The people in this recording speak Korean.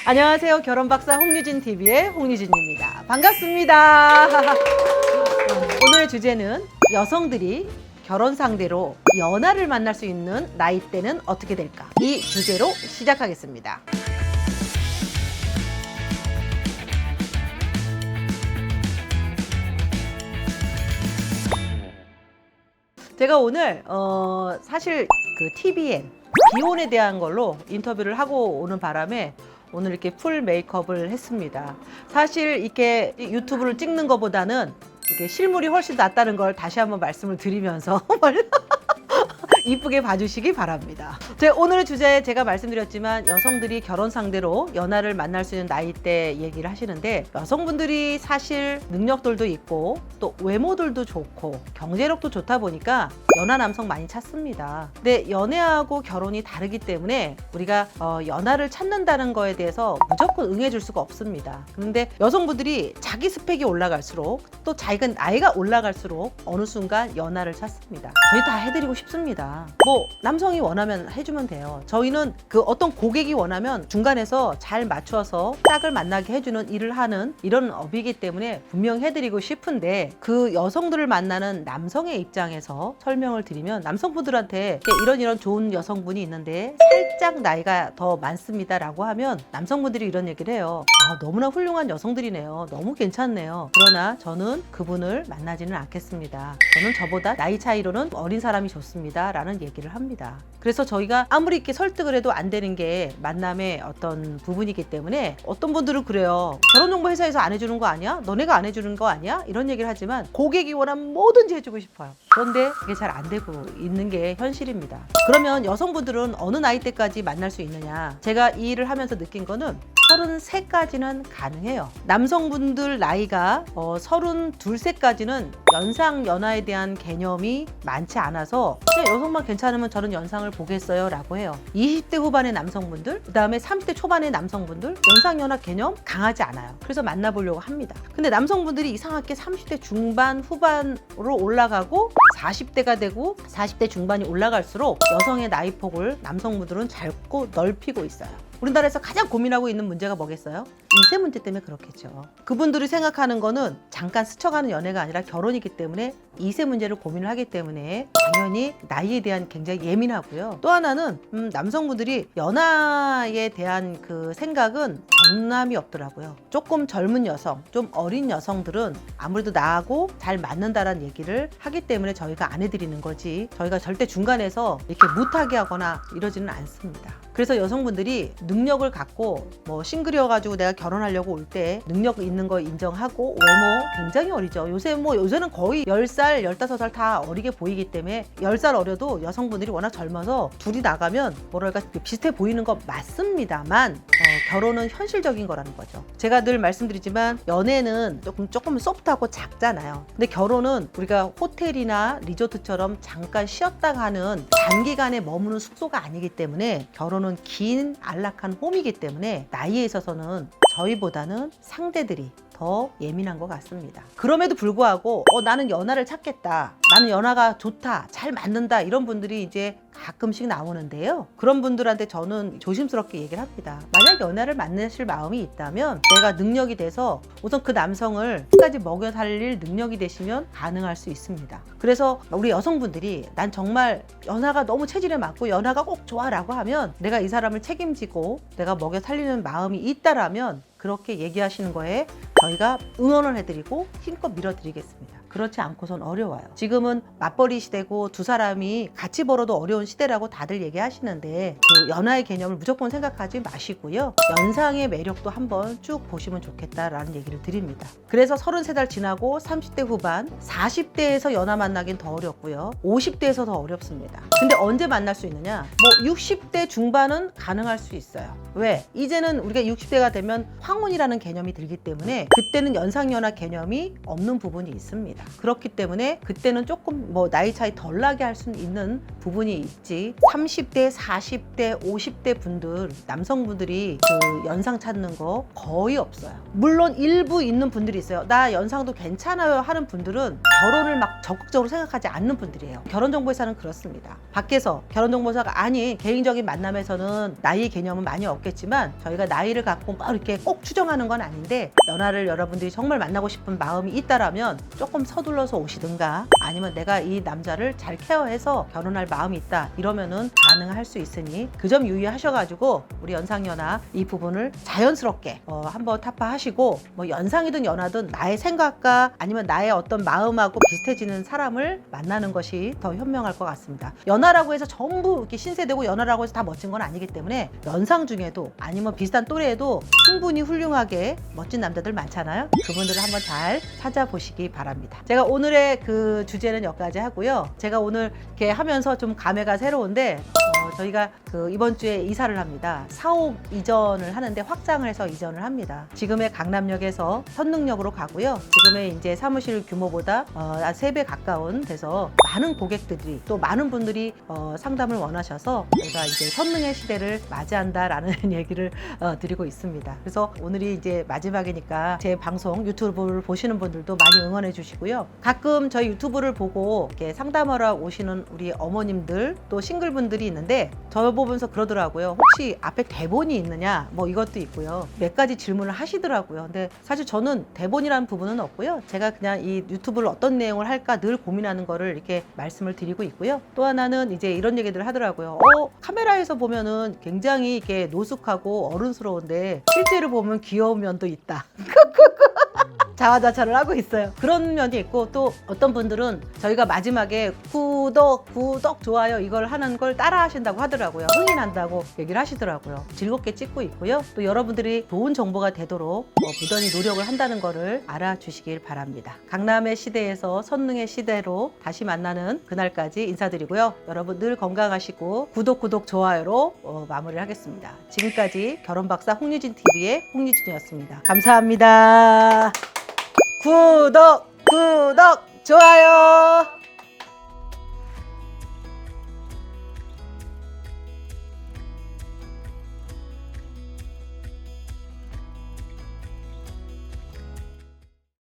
안녕하세요. 결혼박사 홍유진TV의 홍유진입니다. 반갑습니다. 오늘의 주제는 여성들이 결혼 상대로 연하를 만날 수 있는 나이대는 어떻게 될까? 이 주제로 시작하겠습니다. 제가 오늘 사실 그 TVN 비혼에 대한 걸로 인터뷰를 하고 오는 바람에 오늘 이렇게 풀 메이크업을 했습니다. 사실 이렇게 유튜브를 찍는 것보다는 이게 실물이 훨씬 낫다는 걸 다시 한번 말씀을 드리면서 이쁘게 봐주시기 바랍니다. 오늘의 주제에 제가 말씀드렸지만 여성들이 결혼 상대로 연하를 만날 수 있는 나이대 얘기를 하시는데, 여성분들이 사실 능력들도 있고 또 외모들도 좋고 경제력도 좋다 보니까 연하 남성 많이 찾습니다. 근데 연애하고 결혼이 다르기 때문에 우리가 연하를 찾는다는 거에 대해서 무조건 응해줄 수가 없습니다. 그런데 여성분들이 자기 스펙이 올라갈수록 또 자기가 나이가 올라갈수록 어느 순간 연하를 찾습니다. 저희 다 해드리고 싶습니다. 뭐 남성이 원하면 해주면 돼요. 저희는 그 어떤 고객이 원하면 중간에서 잘 맞춰서 짝을 만나게 해주는 일을 하는 이런 업이기 때문에 분명 해드리고 싶은데, 그 여성들을 만나는 남성의 입장에서 설명을 드리면 남성분들한테 이런 좋은 여성분이 있는데 살짝 나이가 더 많습니다 라고 하면 남성분들이 이런 얘기를 해요. 너무나 훌륭한 여성들이네요. 너무 괜찮네요. 그러나 저는 그분을 만나지는 않겠습니다. 저는 저보다 나이 차이로는 어린 사람이 좋습니다 라는 얘기를 합니다. 그래서 저희가 아무리 이렇게 설득을 해도 안 되는 게 만남의 어떤 부분이기 때문에, 어떤 분들은 그래요. 결혼정보회사에서 안 해주는 거 아니야? 너네가 안 해주는 거 아니야? 이런 얘기를 하지만 고객이 원하면 뭐든지 해주고 싶어요. 그런데 그게 잘 안 되고 있는 게 현실입니다. 그러면 여성분들은 어느 나이대까지 만날 수 있느냐? 제가 이 일을 하면서 느낀 거는 33까지는 가능해요. 남성분들 나이가 32세까지는 연상 연하에 대한 개념이 많지 않아서 그냥 여성만 괜찮으면 저는 연상을 보겠어요 라고 해요. 20대 후반의 남성분들, 그 다음에 30대 초반의 남성분들 연상 연하 개념 강하지 않아요. 그래서 만나보려고 합니다. 근데 남성분들이 이상하게 30대 중반 후반으로 올라가고 40대가 되고 40대 중반이 올라갈수록 여성의 나이폭을 남성분들은 자꾸 넓히고 있어요. 우리나라에서 가장 고민하고 있는 문제가 뭐겠어요? 2세 문제 때문에 그렇겠죠. 그분들이 생각하는 거는 잠깐 스쳐가는 연애가 아니라 결혼이기 때문에 2세 문제를 고민을 하기 때문에 당연히 나이에 대한 굉장히 예민하고요. 또 하나는 남성분들이 연하에 대한 그 생각은 전남이 없더라고요. 조금 젊은 여성, 좀 어린 여성들은 아무래도 나하고 잘 맞는다라는 얘기를 하기 때문에 저희가 안 해드리는 거지, 저희가 절대 중간에서 이렇게 못하게 하거나 이러지는 않습니다. 그래서 여성분들이 능력을 갖고 뭐 싱글이어가지고 내가 결혼하려고 올 때 능력 있는 거 인정하고, 외모 굉장히 어리죠. 요새는 거의 10살, 15살 다 어리게 보이기 때문에 10살 어려도 여성분들이 워낙 젊어서 둘이 나가면 뭐랄까 비슷해 보이는 거 맞습니다만 결혼은 현실적인 거라는 거죠. 제가 늘 말씀드리지만 연애는 조금 소프트하고 작잖아요. 근데 결혼은 우리가 호텔이나 리조트처럼 잠깐 쉬었다 가는 단기간에 머무는 숙소가 아니기 때문에, 결혼은 긴 안락한 홈이기 때문에 나이에 있어서는 저희보다는 상대들이 더 예민한 것 같습니다. 그럼에도 불구하고 나는 연하를 찾겠다, 나는 연하가 좋다, 잘 맞는다, 이런 분들이 이제 가끔씩 나오는데요. 그런 분들한테 저는 조심스럽게 얘기를 합니다. 만약 연하를 만나실 마음이 있다면 내가 능력이 돼서 우선 그 남성을 끝까지 먹여 살릴 능력이 되시면 가능할 수 있습니다. 그래서 우리 여성분들이 난 정말 연하가 너무 체질에 맞고 연하가 꼭 좋아 라고 하면 내가 이 사람을 책임지고 내가 먹여 살리는 마음이 있다라면 그렇게 얘기하시는 거에 저희가 응원을 해드리고 힘껏 밀어드리겠습니다. 그렇지 않고선 어려워요. 지금은 맞벌이 시대고 두 사람이 같이 벌어도 어려운 시대라고 다들 얘기하시는데, 그 연하의 개념을 무조건 생각하지 마시고요. 연상의 매력도 한번 쭉 보시면 좋겠다라는 얘기를 드립니다. 그래서 33살 지나고 30대 후반, 40대에서 연하 만나긴 더 어렵고요. 50대에서 더 어렵습니다. 근데 언제 만날 수 있느냐? 60대 중반은 가능할 수 있어요. 왜? 이제는 우리가 60대가 되면 황혼이라는 개념이 들기 때문에 그때는 연상연하 개념이 없는 부분이 있습니다. 있습니다. 그렇기 때문에 그때는 조금 뭐 나이 차이 덜 나게 할 수는 있는 부분이 있지. 30대, 40대, 50대 분들, 남성분들이 그 연상 찾는 거 거의 없어요. 물론 일부 있는 분들이 있어요. 나 연상도 괜찮아요 하는 분들은 결혼을 막 적극적으로 생각하지 않는 분들이에요. 결혼정보회사는 그렇습니다. 밖에서 결혼정보회사가 아닌 개인적인 만남에서는 나이 개념은 많이 없겠지만 저희가 나이를 갖고 막 이렇게 꼭 추정하는 건 아닌데, 연하를 여러분들이 정말 만나고 싶은 마음이 있다라면 조금 서둘러서 오시든가, 아니면 내가 이 남자를 잘 케어해서 결혼할 마음이 있다 이러면은 가능할 수 있으니 그 점 유의하셔가지고 우리 연상연하 이 부분을 자연스럽게 한번 타파하시고, 뭐 연상이든 연하든 나의 생각과 아니면 나의 어떤 마음하고 비슷해지는 사람을 만나는 것이 더 현명할 것 같습니다. 연하라고 해서 전부 이렇게 신세대고 연하라고 해서 다 멋진 건 아니기 때문에 연상 중에도 아니면 비슷한 또래에도 충분히 훌륭하게 멋진 남자들 많잖아요. 그분들을 한번 잘 찾아보시기 바랍니다. 제가 오늘의 그 주제는 여기까지 하고요. 제가 오늘 이렇게 하면서 좀 감회가 새로운데 저희가 그 이번 주에 이사를 합니다. 사옥 이전을 하는데 확장을 해서 이전을 합니다. 지금의 강남역에서 선릉역으로 가고요. 지금의 이제 사무실 규모보다 3배 가까운 데서 많은 고객들이 또 많은 분들이 상담을 원하셔서 저희가 이제 선릉의 시대를 맞이한다라는 얘기를 드리고 있습니다. 그래서 오늘이 이제 마지막이니까 제 방송 유튜브를 보시는 분들도 많이 응원해 주시고요. 가끔 저희 유튜브를 보고 이렇게 상담하러 오시는 우리 어머님들 또 싱글분들이 있는데 저 보면서 그러더라고요. 혹시 앞에 대본이 있느냐? 뭐 이것도 있고요. 몇 가지 질문을 하시더라고요. 근데 사실 저는 대본이라는 부분은 없고요. 제가 그냥 이 유튜브를 어떤 내용을 할까 늘 고민하는 거를 이렇게 말씀을 드리고 있고요. 또 하나는 이제 이런 얘기들을 하더라고요. 카메라에서 보면은 굉장히 이렇게 노숙하고 어른스러운데 실제로 보면 귀여운 면도 있다. 자화자찬을 하고 있어요. 그런 면이 있고, 또 어떤 분들은 저희가 마지막에 구독, 좋아요 이걸 하는 걸 따라 하신다고 하더라고요. 흥이 난다고 얘기를 하시더라고요. 즐겁게 찍고 있고요. 또 여러분들이 좋은 정보가 되도록 무던히 노력을 한다는 거를 알아주시길 바랍니다. 강남의 시대에서 선릉의 시대로 다시 만나는 그날까지 인사드리고요. 여러분 늘 건강하시고 구독, 좋아요로 마무리를 하겠습니다. 지금까지 결혼박사 홍유진 TV의 홍유진이었습니다. 감사합니다. 구독, 좋아요.